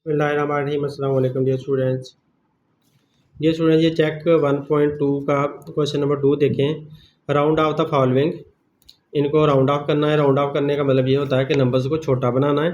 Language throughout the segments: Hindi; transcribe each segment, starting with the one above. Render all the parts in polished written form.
बिस्मिल्लाहिर्रहमानिर्रहीम। अस्सलाम वालेकुम डियर स्टूडेंट्स। ये चेक 1.2 का क्वेश्चन नंबर 2 देखें। राउंड ऑफ द फॉलोइंग, इनको राउंड ऑफ करना है। राउंड ऑफ करने का मतलब ये होता है कि नंबर्स को छोटा बनाना है।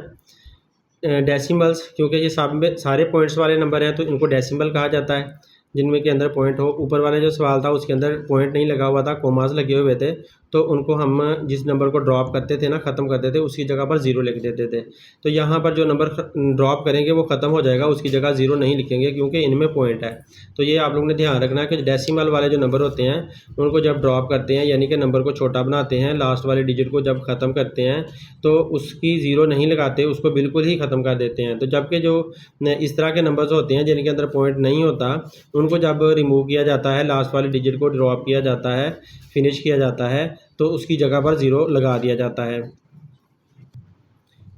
डेसिमल्स, क्योंकि ये सब में सारे पॉइंट्स वाले नंबर हैं तो इनको डेसिमल कहा जाता है, जिनमें के अंदर पॉइंट हो। ऊपर वाले जो सवाल था उसके अंदर पॉइंट नहीं लगा हुआ था, कोमास लगे हुए थे, तो उनको हम जिस नंबर को ड्रॉप करते थे ना, ख़त्म करते थे, उसकी जगह पर ज़ीरो लिख देते थे। तो यहाँ पर जो नंबर ड्रॉप करेंगे वो ख़त्म हो जाएगा, उसकी जगह ज़ीरो नहीं लिखेंगे क्योंकि इनमें पॉइंट है। तो ये आप लोगों ने ध्यान रखना है कि डेसिमल वाले जो नंबर होते हैं उनको जब ड्रॉप करते हैं, यानी कि नंबर को छोटा बनाते हैं, लास्ट वाले डिजिट को जब ख़त्म करते हैं तो उसकी ज़ीरो नहीं लगाते, उसको बिल्कुल ही ख़त्म कर देते हैं। तो जबकि जो इस तरह के नंबर्स होते हैं जिनके अंदर पॉइंट नहीं होता, उनको जब रिमूव किया जाता है, लास्ट वाले डिजिट को ड्रॉप किया जाता है, फिनिश किया जाता है, तो उसकी जगह पर ज़ीरो लगा दिया जाता है।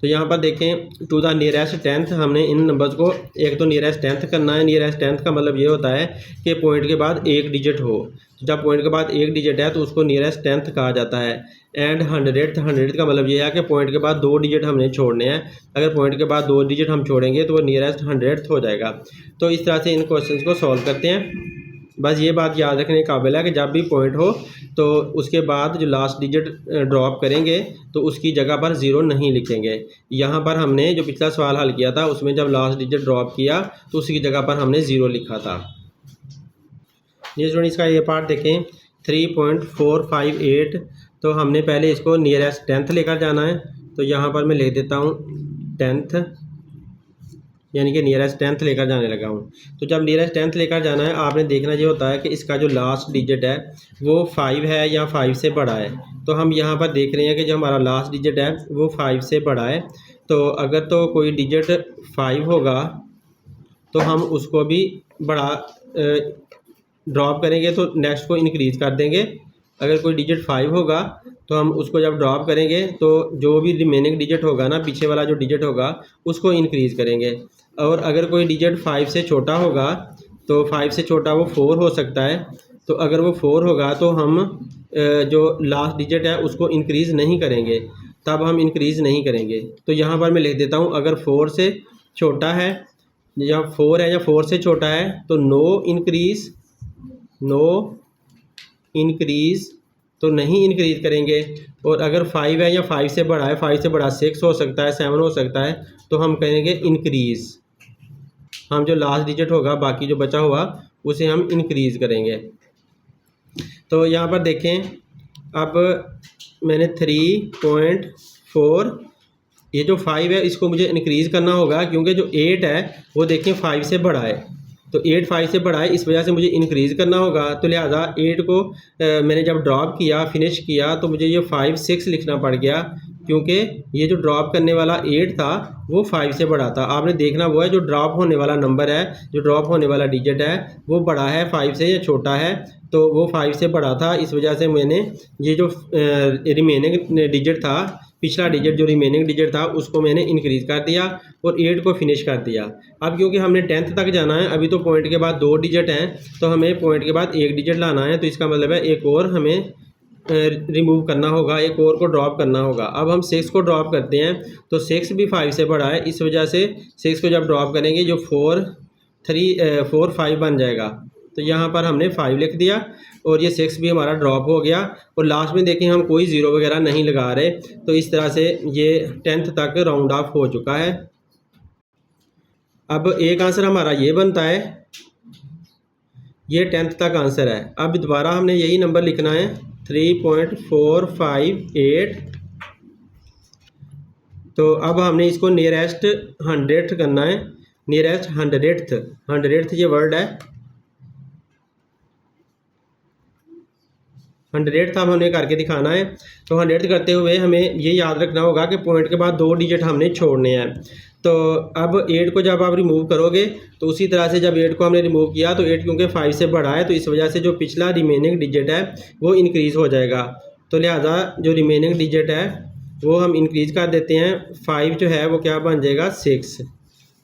तो यहाँ पर देखें, टू द नियरेस्ट टेंथ, हमने इन नंबर्स को एक तो नियरेस्ट टेंथ करना है। नियरेस्ट टेंथ का मतलब ये होता है कि पॉइंट के बाद एक डिजिट हो। जब पॉइंट के बाद एक डिजिट है तो उसको नियरेस्ट टेंथ कहा जाता है। एंड हंड्रेड का मतलब ये है कि पॉइंट के बाद दो डिजिट हमने छोड़ने हैं। अगर पॉइंट के बाद दो डिजिट हम छोड़ेंगे तो वो नियरेस्ट हंड्रेड हो जाएगा। तो इस तरह से इन क्वेश्चन को सॉल्व करते हैं। बस ये बात याद रखने के काबिल है कि जब भी पॉइंट हो तो उसके बाद जो लास्ट डिजिट ड्रॉप करेंगे तो उसकी जगह पर ज़ीरो नहीं लिखेंगे। यहाँ पर हमने जो पिछला सवाल हल किया था उसमें जब लास्ट डिजिट ड्रॉप किया तो उसकी जगह पर हमने ज़ीरो लिखा था। ये स्टूडेंट इसका ये पार्ट देखें, 3.458। तो हमने पहले इसको नियरेस्ट टेंथ लेकर जाना है। तो यहाँ पर मैं लिख देता हूँ टेंथ, यानी कि नियरेस्ट टेंथ लेकर जाने लगा हूँ। तो जब नियरेस्ट टेंथ लेकर जाना है, आपने देखना ये होता है कि इसका जो लास्ट डिजिट है वो 5 है या 5 से बड़ा है। तो हम यहाँ पर देख रहे हैं कि जो हमारा लास्ट डिजिट है वो 5 से बड़ा है। तो अगर तो कोई डिजिट 5 होगा तो हम उसको भी बड़ा ड्रॉप करेंगे तो नेक्स्ट को इंक्रीज़ कर देंगे। अगर कोई डिजिट 5 होगा तो हम उसको जब ड्रॉप करेंगे तो जो भी रिमेनिंग डिजिट होगा ना, पीछे वाला जो डिजिट होगा उसको इंक्रीज़ करेंगे। और अगर कोई डिजिट 5 से छोटा होगा तो 5 से छोटा वो 4 हो सकता है। तो अगर वो 4 होगा तो हम जो लास्ट डिजिट है उसको इंक्रीज़ नहीं करेंगे, तब हम इंक्रीज़ नहीं करेंगे। तो यहाँ पर मैं लिख देता हूँ, अगर 4 से छोटा है या 4 है या 4 से छोटा है तो नो इंक्रीज़, तो नहीं इंक्रीज़ करेंगे। और अगर 5 है या 5 से बड़ा है, 5 से बड़ा 6 हो सकता है, 7 हो सकता है, तो हम करेंगे इंक्रीज़। हम जो लास्ट डिजिट होगा बाकी जो बचा हुआ उसे हम इंक्रीज़ करेंगे। तो यहाँ पर देखें, अब मैंने 3.4, ये जो 5 है इसको मुझे इंक्रीज़ करना होगा क्योंकि जो 8 है वो देखें 5 से बड़ा है। तो 8 5 से बड़ा है, इस वजह से मुझे इंक्रीज़ करना होगा। तो लिहाजा 8 को मैंने जब ड्रॉप किया, फिनिश किया, तो मुझे ये 5 6 लिखना पड़ गया क्योंकि ये जो ड्रॉप करने वाला 8 था वो 5 से बड़ा था। आपने देखना वो है जो ड्रॉप होने वाला नंबर है, जो ड्रॉप होने वाला डिजिट है वो बड़ा है 5 से या छोटा है, तो वो 5 से बड़ा था। इस वजह से मैंने ये जो रिमेनिंग डिजिट था, पिछला डिजिट जो रिमेनिंग डिजिट था उसको मैंने इंक्रीज़ कर दिया और 8 को फिनिश कर दिया। अब क्योंकि हमने 10th तक जाना है, अभी तो पॉइंट के बाद दो डिजिट हैं, तो हमें पॉइंट के बाद एक डिजिट लाना है। तो इसका मतलब है एक और हमें रिमूव करना होगा, एक और को ड्रॉप करना होगा। अब हम 6 को ड्रॉप करते हैं तो 6 भी 5 से बड़ा है, इस वजह से 6 को जब ड्रॉप करेंगे जो 4 5 बन जाएगा। तो यहाँ पर हमने 5 लिख दिया और ये 6 भी हमारा ड्रॉप हो गया। और लास्ट में देखें हम कोई ज़ीरो वगैरह नहीं लगा रहे, तो इस तरह से ये 10th तक राउंड ऑफ हो चुका है। अब एक आंसर हमारा ये बनता है, ये 10th तक आंसर है। अब दोबारा हमने यही नंबर लिखना है 3.458। तो अब हमने इसको नियरेस्ट 100th करना है। नियरेस्ट 100th ये वर्ड है, 100th अब हमने करके दिखाना है। तो 100th करते हुए हमें ये याद रखना होगा कि पॉइंट के बाद दो डिजिट हमने छोड़ने हैं। तो अब 8 को जब आप रिमूव करोगे तो उसी तरह से जब 8 को हमने रिमूव किया तो 8 क्योंकि 5 से बड़ा है तो इस वजह से जो पिछला रिमेनिंग डिजिट है वो इंक्रीज़ हो जाएगा। तो लिहाजा जो रिमेनिंग डिजिट है वो हम इंक्रीज़ कर देते हैं। 5 जो है वो क्या बन जाएगा 6,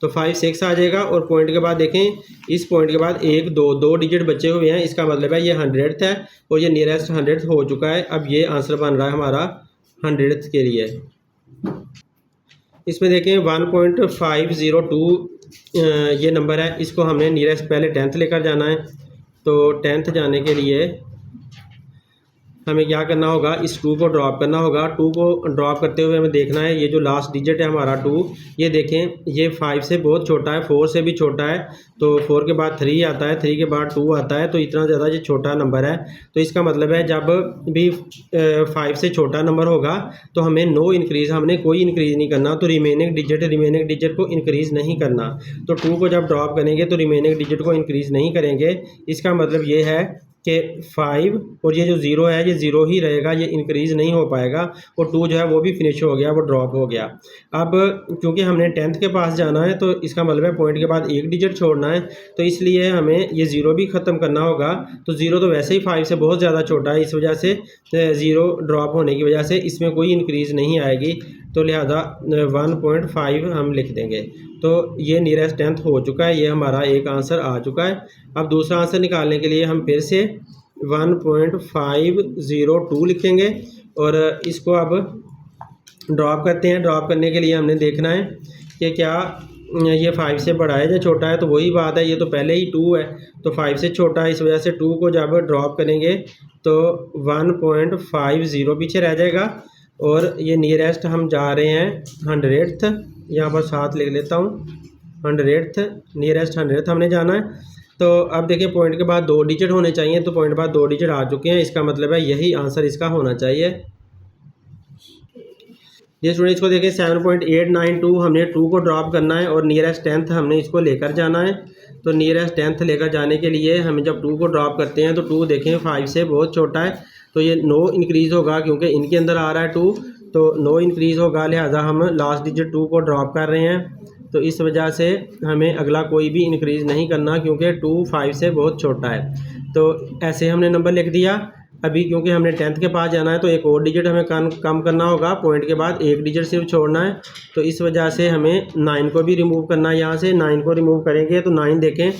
तो 5 6 आ जाएगा। और पॉइंट के बाद देखें, इस पॉइंट के बाद 1 2 दो डिजिट बचे हुए हैं, इसका मतलब है ये 100th है और ये नियरेस्ट 100th हो चुका है। अब ये आंसर बन रहा है हमारा 100th के लिए। इसमें देखें 1.502 ये नंबर है, इसको हमने नियरेस्ट पहले 10th लेकर जाना है। तो 10th जाने के लिए हमें क्या करना होगा, इस 2 को ड्रॉप करना होगा। 2 को ड्रॉप करते हुए हमें देखना है ये जो लास्ट डिजिट है हमारा 2, ये देखें ये 5 से बहुत छोटा है, 4 से भी छोटा है। तो 4 के बाद 3 आता है, 3 के बाद 2 आता है, तो इतना ज़्यादा ये छोटा नंबर है। तो इसका मतलब है जब भी 5 से छोटा नंबर होगा तो हमें नो इंक्रीज़, हमने कोई इंक्रीज़ नहीं करना। तो रिमेनिंग डिजिट को इंक्रीज़ नहीं करना। तो 2 को जब ड्रॉप करेंगे तो रिमेनिंग डिजिट को इंक्रीज़ नहीं करेंगे। इसका मतलब ये है कि 5 और ये जो 0 है ये 0 ही रहेगा, ये इंक्रीज़ नहीं हो पाएगा। और 2 जो है वो भी फिनिश हो गया, वो ड्रॉप हो गया। अब क्योंकि हमने 10th के पास जाना है तो इसका मतलब है पॉइंट के बाद एक डिजिट छोड़ना है, तो इसलिए हमें ये 0 भी ख़त्म करना होगा। तो 0 तो वैसे ही 5 से बहुत ज़्यादा छोटा है, इस वजह से 0 ड्रॉप होने की वजह से इसमें कोई इंक्रीज़ नहीं आएगी। तो लिहाजा 1.5 हम लिख देंगे। तो ये नियरेस्ट 10th हो चुका है, ये हमारा एक आंसर आ चुका है। अब दूसरा आंसर निकालने के लिए हम फिर से 1.502 लिखेंगे और इसको अब ड्रॉप करते हैं। ड्रॉप करने के लिए हमने देखना है कि क्या ये 5 से बड़ा है या छोटा है। तो वही बात है, ये तो पहले ही 2 है, तो 5 से छोटा है, इस वजह से 2 को जब ड्रॉप करेंगे तो 1.50 पीछे रह जाएगा। और ये नियरेस्ट हम जा रहे हैं 100th, यहाँ पर साथ लिख लेता हूँ 100th, नियरेस्ट 100th हमने जाना है। तो अब देखिए पॉइंट के बाद 2 डिजिट होने चाहिए, तो पॉइंट के बाद 2 डिजिट आ चुके हैं, इसका मतलब है यही आंसर इसका होना चाहिए। ये स्टूडेंट्स को देखिए 7.892 हमने 2 को ड्रॉप करना है और नियरेस्ट 10th हमने इसको लेकर जाना है। तो नियरेस्ट 10th लेकर जाने के लिए हमें जब 2 को ड्रॉप करते हैं तो 2 देखें 5 से बहुत छोटा है, तो ये नो इंक्रीज़ होगा क्योंकि इनके अंदर आ रहा है 2, तो नो इंक्रीज़ होगा। लिहाजा हम लास्ट डिजिट 2 को ड्रॉप कर रहे हैं, तो इस वजह से हमें अगला कोई भी इंक्रीज़ नहीं करना क्योंकि 2 5 से बहुत छोटा है। तो ऐसे हमने नंबर लिख दिया। अभी क्योंकि हमने 10th के पास जाना है तो एक और डिजिट हमें कम करना होगा, पॉइंट के बाद एक डिजिट सिर्फ छोड़ना है। तो इस वजह से हमें 9 को भी रिमूव करना है। यहाँ से 9 को रिमूव करेंगे तो 9 देखें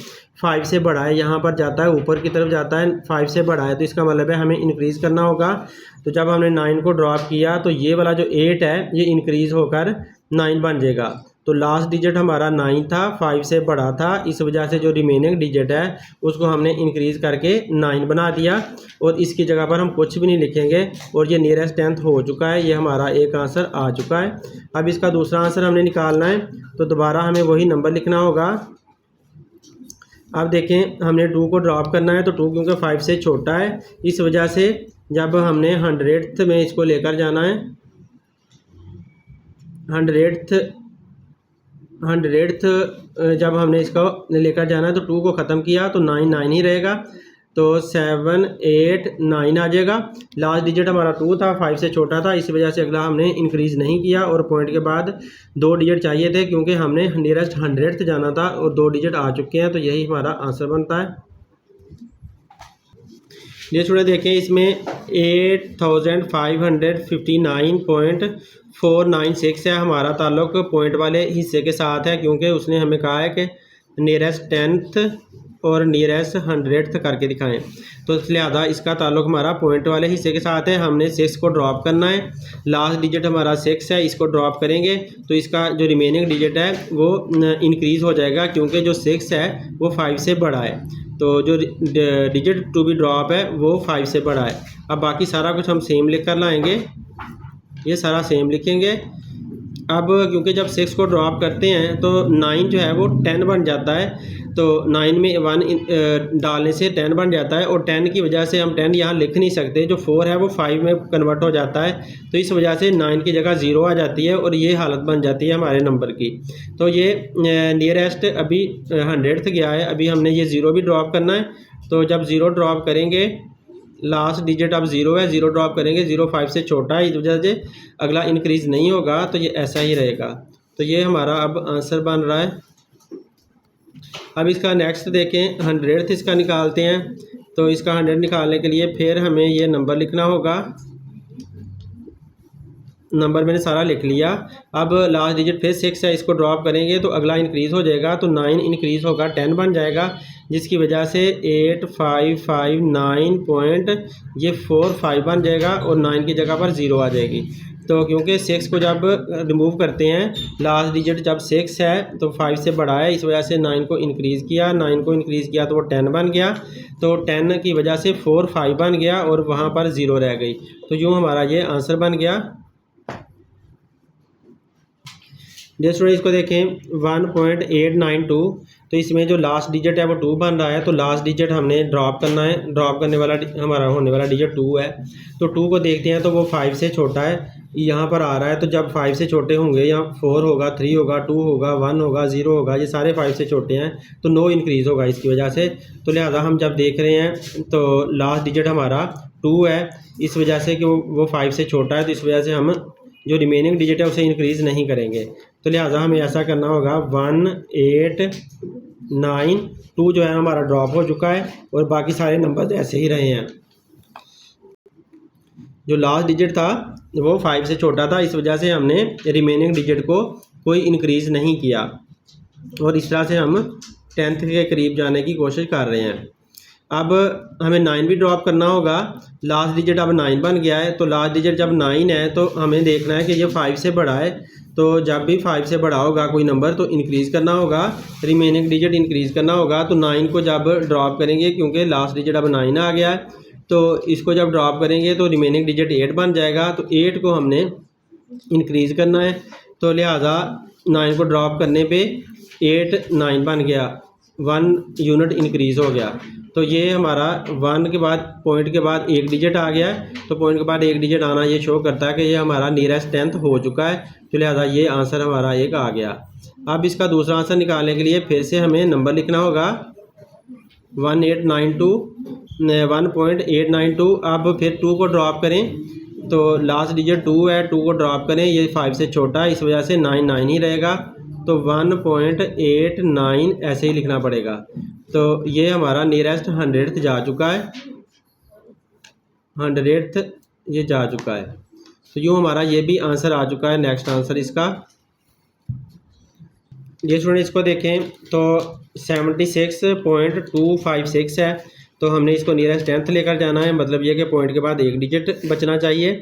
5 से बड़ा है, यहाँ पर जाता है ऊपर की तरफ जाता है, 5 से बड़ा है, तो इसका मतलब है हमें इंक्रीज़ करना होगा। तो जब हमने 9 को ड्रॉप किया तो ये वाला जो 8 है ये इंक्रीज़ होकर 9 बन जाएगा। तो लास्ट डिजिट हमारा 9 था, 5 से बड़ा था, इस वजह से जो रिमेनिंग डिजिट है उसको हमने इंक्रीज़ करके 9 बना दिया और इसकी जगह पर हम कुछ भी नहीं लिखेंगे। और ये नियरेस्ट 10th हो चुका है, ये हमारा एक आंसर आ चुका है। अब इसका दूसरा आंसर हमने निकालना है, तो दोबारा हमें वही नंबर लिखना होगा। अब देखें हमने 2 को ड्रॉप करना है, तो 2 क्योंकि 5 से छोटा है, इस वजह से जब हमने 100th में इसको लेकर जाना है, 100th जब हमने इसको लेकर जाना है तो 2 को ख़त्म किया तो 9 ही रहेगा, तो 7 8 9 आ जाएगा। लास्ट डिजिट हमारा 2 था, 5 से छोटा था, इस वजह से अगला हमने इंक्रीज़ नहीं किया और पॉइंट के बाद 2 डिजिट चाहिए थे क्योंकि हमने नियरेस्ट 100th जाना था और 2 डिजिट आ चुके हैं, तो यही हमारा आंसर बनता है। ये थोड़ा देखें, इसमें 8559.496 है, हमारा ताल्लुक़ पॉइंट वाले हिस्से के साथ है क्योंकि उसने हमें कहा है कि नियरेस्ट 10th और नियरेस्ट 100th करके दिखाएं। तो लिहाजा इसका ताल्लुक़ हमारा पॉइंट वाले हिस्से के साथ है। हमने 6 को ड्रॉप करना है, लास्ट डिजिट हमारा 6 है, इसको ड्रॉप करेंगे तो इसका जो रिमेनिंग डिजिट है वो इंक्रीज़ हो जाएगा क्योंकि जो 6 है वो 5 से बड़ा है, तो जो डिजिट टू बी ड्रॉप है वो 5 से बड़ा है। अब बाकी सारा कुछ हम सेम लिख कर लाएँगे, ये सारा सेम लिखेंगे। अब क्योंकि जब 6 को ड्रॉप करते हैं तो 9 जो है वो 10 बन जाता है, तो 9 में 1 डालने से 10 बन जाता है और 10 की वजह से हम 10 यहाँ लिख नहीं सकते, जो 4 है वो 5 में कन्वर्ट हो जाता है, तो इस वजह से 9 की जगह 0 आ जाती है और ये हालत बन जाती है हमारे नंबर की। तो ये नियरेस्ट अभी 100th गया है, अभी हमने ये 0 भी ड्रॉप करना है। तो जब 0 ड्रॉप करेंगे, लास्ट डिजिट अब 0 है, 0 ड्रॉप करेंगे, 0 5 से छोटा है, इस वजह से अगला इंक्रीज़ नहीं होगा, तो ये ऐसा ही रहेगा। तो ये हमारा अब आंसर बन रहा है। अब इसका नेक्स्ट देखें, 100th इसका निकालते हैं। तो इसका 100 निकालने के लिए फिर हमें ये नंबर लिखना होगा, नंबर मैंने सारा लिख लिया। अब लास्ट डिजिट फिर 6 है, इसको ड्रॉप करेंगे तो अगला इंक्रीज़ हो जाएगा, तो 9 इंक्रीज़ होगा 10 बन जाएगा, जिसकी वजह से 8559 पॉइंट ये 45 बन जाएगा और 9 की जगह पर 0 आ जाएगी। तो क्योंकि 6 को जब रिमूव करते हैं लास्ट डिजिट जब 6 है तो 5 से बड़ा है, इस वजह से 9 को इंक्रीज़ किया, 9 को इंक्रीज़ किया तो वो 10 बन गया, तो 10 की वजह से 4 5 बन गया और वहाँ पर 0 रह गई। तो यूँ हमारा ये आंसर बन गया। डियर स्टूडेंट इसको देखें 1.892, तो इसमें जो लास्ट डिजिट है वो 2 बन रहा है, तो लास्ट डिजिट हमने ड्रॉप करना है, ड्रॉप करने वाला हमारा होने वाला डिजिट 2 है। तो 2 को देखते हैं तो वो 5 से छोटा है, यहाँ पर आ रहा है, तो जब 5 से छोटे होंगे यहाँ 4 होगा, 3 होगा, 2 होगा, 1 होगा, 0 होगा, ये सारे 5 से छोटे हैं, तो नो इंक्रीज़ होगा इसकी वजह से। तो लिहाजा हम जब देख रहे हैं तो लास्ट डिजिट हमारा 2 है, इस वजह से कि वो 5 से छोटा है, तो इस वजह से हम जो रिमेनिंग डिजिट है उसे इंक्रीज़ नहीं करेंगे। तो लिहाजा हमें ऐसा करना होगा 1892 जो है हमारा ड्रॉप हो चुका है और बाकी सारे नंबर ऐसे ही रहे हैं। जो लास्ट डिजिट था वो 5 से छोटा था, इस वजह से हमने रिमेनिंग डिजिट को कोई इंक्रीज़ नहीं किया और इस तरह से हम 10th के करीब जाने की कोशिश कर रहे हैं। अब हमें 9 भी ड्रॉप करना होगा, लास्ट डिजिट अब 9 बन गया है, तो लास्ट डिजिट जब 9 है तो हमें देखना है कि ये 5 से बड़ा है, तो जब भी 5 से बड़ा होगा कोई नंबर तो इंक्रीज़ करना होगा, रिमेनिंग डिजिट इंक्रीज़ करना होगा। तो 9 को जब ड्रॉप करेंगे क्योंकि लास्ट डिजिट अब 9 आ गया है, तो इसको जब ड्रॉप करेंगे तो रिमेनिंग डिजिट 8 बन जाएगा, तो 8 को हमने इंक्रीज़ करना है, तो लिहाजा 9 को ड्रॉप करने पे 8 9 बन गया, 1 यूनिट इंक्रीज़ हो गया। तो ये हमारा 1 के बाद पॉइंट के बाद एक डिजिट आ गया है, तो पॉइंट के बाद एक डिजिट आना ये शो करता है कि ये हमारा नियरेस्ट 10th हो चुका है, तो लिहाजा ये आंसर हमारा एक आ गया। अब इसका दूसरा आंसर निकालने के लिए फिर से हमें नंबर लिखना होगा 1.892। अब फिर 2 को ड्रॉप करें, तो लास्ट डिजिट 2 है, 2 को ड्रॉप करें, ये 5 से छोटा है, इस वजह से 9 9 ही रहेगा, तो 1.89 ऐसे ही लिखना पड़ेगा। तो ये हमारा नियरेस्ट 100th जा चुका है, 100th ये जा चुका है, तो यूँ हमारा ये भी आंसर आ चुका है। नेक्स्ट आंसर इसका ये स्टूडेंट इसको देखें तो 76.256 है, तो हमने इसको नियरेस्ट 10th लेकर जाना है, मतलब ये कि पॉइंट के बाद एक डिजिट बचना चाहिए।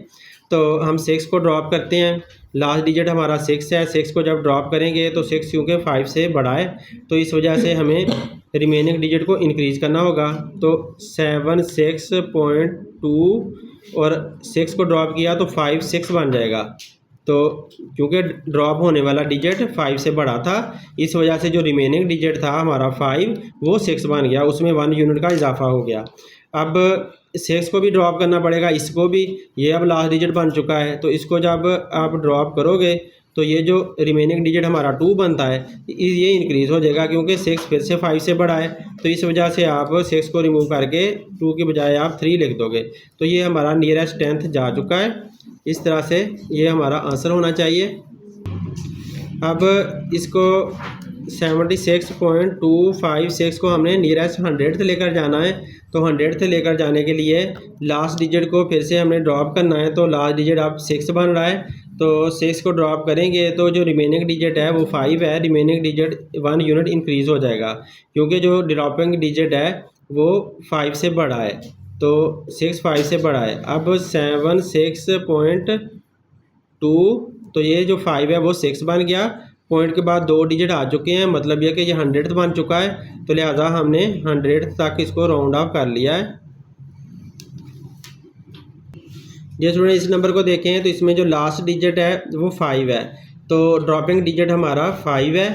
तो हम 6 को ड्रॉप करते हैं, लास्ट डिजिट हमारा 6 है, 6 को जब ड्रॉप करेंगे तो 6 क्योंकि 5 से बड़ा है, तो इस वजह से हमें रिमेनिंग डिजिट को इंक्रीज़ करना होगा। तो 76.2 और 6 को ड्रॉप किया तो 5 6 बन जाएगा, तो क्योंकि ड्रॉप होने वाला डिजिट 5 से बड़ा था, इस वजह से जो रिमेनिंग डिजिट था हमारा 5 वो 6 बन गया, उसमें 1 यूनिट का इजाफा हो गया। अब 6 को भी ड्रॉप करना पड़ेगा, इसको भी, ये अब लास्ट डिजिट बन चुका है, तो इसको जब आप ड्रॉप करोगे तो ये जो रिमेनिंग डिजिट हमारा 2 बनता है ये इंक्रीज़ हो जाएगा, क्योंकि 6 फिर से 5 से बड़ा है, तो इस वजह से आप 6 को रिमूव करके 2 के बजाय आप 3 लिख दोगे, तो ये हमारा नियरेस्ट 10th जा चुका है। इस तरह से ये हमारा आंसर होना चाहिए। अब इसको 76.256 को हमने नियरेस्ट 100th लेकर जाना है, तो 100th लेकर जाने के लिए लास्ट डिजिट को फिर से हमने ड्रॉप करना है, तो लास्ट डिजिट अब 6 बन रहा है, तो 6 को ड्रॉप करेंगे तो जो रिमेनिंग डिजिट है वो 5 है, रिमेनिंग डिजिट 1 यूनिट इंक्रीज़ हो जाएगा, क्योंकि जो ड्रॉपिंग डिजिट है वो 5 से बड़ा है, तो 6 5 से बड़ा है। अब 76.2, तो ये जो 5 है वो 6 बन गया, पॉइंट के बाद 2 डिजिट आ चुके हैं, मतलब यह कि ये 100th बन चुका है, तो लिहाजा हमने 100th तक इसको राउंड ऑफ कर लिया है। ये स्टूडेंट इस नंबर को देखें तो इसमें जो लास्ट डिजिट है वो 5 है, तो ड्रॉपिंग डिजिट हमारा 5 है,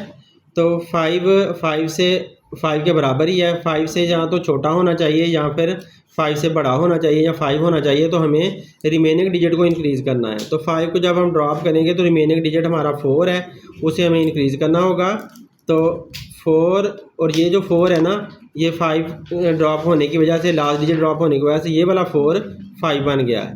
तो 5 से 5 के बराबर ही है, 5 से यहाँ तो छोटा होना चाहिए या फिर 5 से बड़ा होना चाहिए या 5 होना चाहिए, तो हमें रिमेनिंग डिजिट को इंक्रीज़ करना है। तो 5 को जब हम ड्रॉप करेंगे तो रिमेनिंग डिजिट हमारा 4 है, उसे हमें इंक्रीज़ करना होगा, तो 4, और ये जो 4 है ना, ये 5 ड्रॉप होने की वजह से, लास्ट डिजिट ड्रॉप होने की वजह से ये वाला 4 5 बन गया है,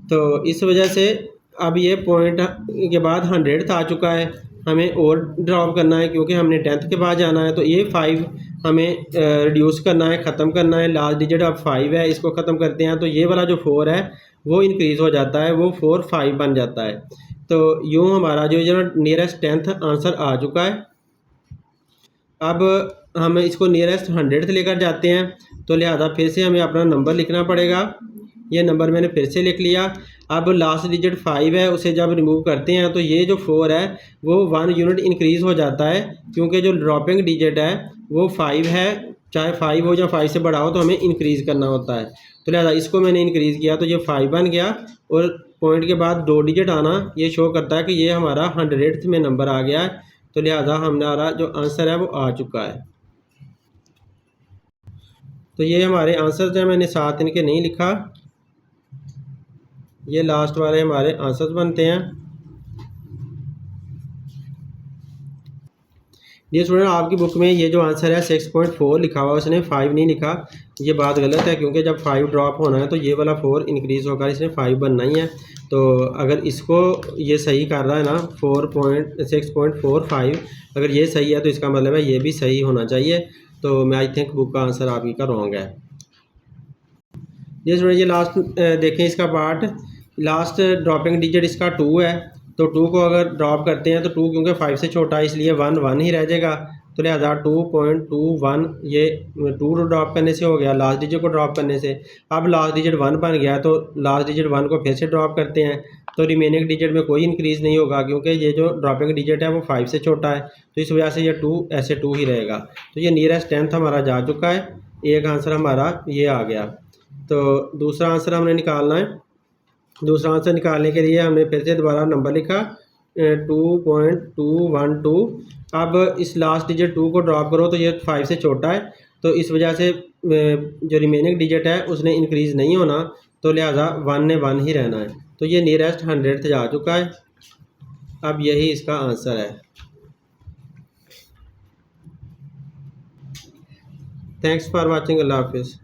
तो इस वजह से अब ये पॉइंट के बाद 100th आ चुका है, हमें और ड्रॉप करना है क्योंकि हमने 10th के बाद जाना है, तो ये 5 हमें रिड्यूस करना है, ख़त्म करना है। लास्ट डिजिट अब 5 है, इसको ख़त्म करते हैं तो ये वाला जो 4 है वो इंक्रीज़ हो जाता है, वो 4 5 बन जाता है, तो यूँ हमारा जो नियरेस्ट 10th आंसर आ चुका है। अब हम इसको नियरेस्ट 100th लेकर जाते हैं, तो लिहाजा फिर से हमें अपना नंबर लिखना पड़ेगा, ये नंबर मैंने फिर से लिख लिया। अब लास्ट डिजिट 5 है, उसे जब रिमूव करते हैं तो ये जो 4 है वो 1 यूनिट इंक्रीज़ हो जाता है, क्योंकि जो ड्रॉपिंग डिजिट है वो 5 है, चाहे 5 हो या 5 से बड़ा हो तो हमें इंक्रीज़ करना होता है। तो लिहाजा इसको मैंने इंक्रीज़ किया तो ये 5 बन गया, और पॉइंट के बाद 2 डिजिट आना ये शो करता है कि ये हमारा 100th में नंबर आ गया है। तो लिहाजा हमारा जो आंसर है वो आ चुका है। तो ये हमारे आंसर्स हैं, मैंने साथ इनके नहीं लिखा, ये लास्ट वाले हमारे आंसर्स बनते हैं। ये स्टूडेंट आपकी बुक में ये जो आंसर है 6.4 लिखा हुआ है, उसने 5 नहीं लिखा, ये बात गलत है, क्योंकि जब 5 ड्रॉप होना है तो ये वाला 4 इंक्रीज़ होकर इसने 5 बनना ही है। तो अगर इसको ये सही कर रहा है ना 6.45, अगर ये सही है तो इसका मतलब है ये भी सही होना चाहिए। तो मैं आई थिंक बुक का आंसर आपकी का रॉन्ग है। ये स्टूडेंट ये लास्ट देखें इसका पार्ट, लास्ट ड्रॉपिंग डिजिट इसका 2 है, तो 2 को अगर ड्रॉप करते हैं तो 2 क्योंकि 5 से छोटा है इसलिए 1 1 ही रह जाएगा। तो लिहाजा 2.21 ये 2 ड्रॉप करने से हो गया, लास्ट डिजिट को ड्रॉप करने से। अब लास्ट डिजिट 1 बन गया, तो लास्ट डिजिट 1 को फिर से ड्रॉप करते हैं तो रिमेनिंग डिजिट में कोई इंक्रीज़ नहीं होगा, क्योंकि ये जो ड्रॉपिंग डिजिट है वो 5 से छोटा है, तो इस वजह से ये 2 ऐसे 2 ही रहेगा। तो ये नियरेस्ट 10th हमारा जा चुका है, एक आंसर हमारा ये आ गया। तो दूसरा आंसर हमने निकालना है। दूसरा आंसर निकालने के लिए हमने फिर से दोबारा नंबर लिखा 2.212। अब इस लास्ट डिजिट 2 को ड्रॉप करो तो ये 5 से छोटा है, तो इस वजह से जो रिमेनिंग डिजिट है उसने इंक्रीज़ नहीं होना, तो लिहाजा 1 ने 1 ही रहना है। तो ये नियरेस्ट 100th जा चुका है। अब यही इसका आंसर है। थैंक्स फॉर वाचिंग, अल्लाह हाफिज़।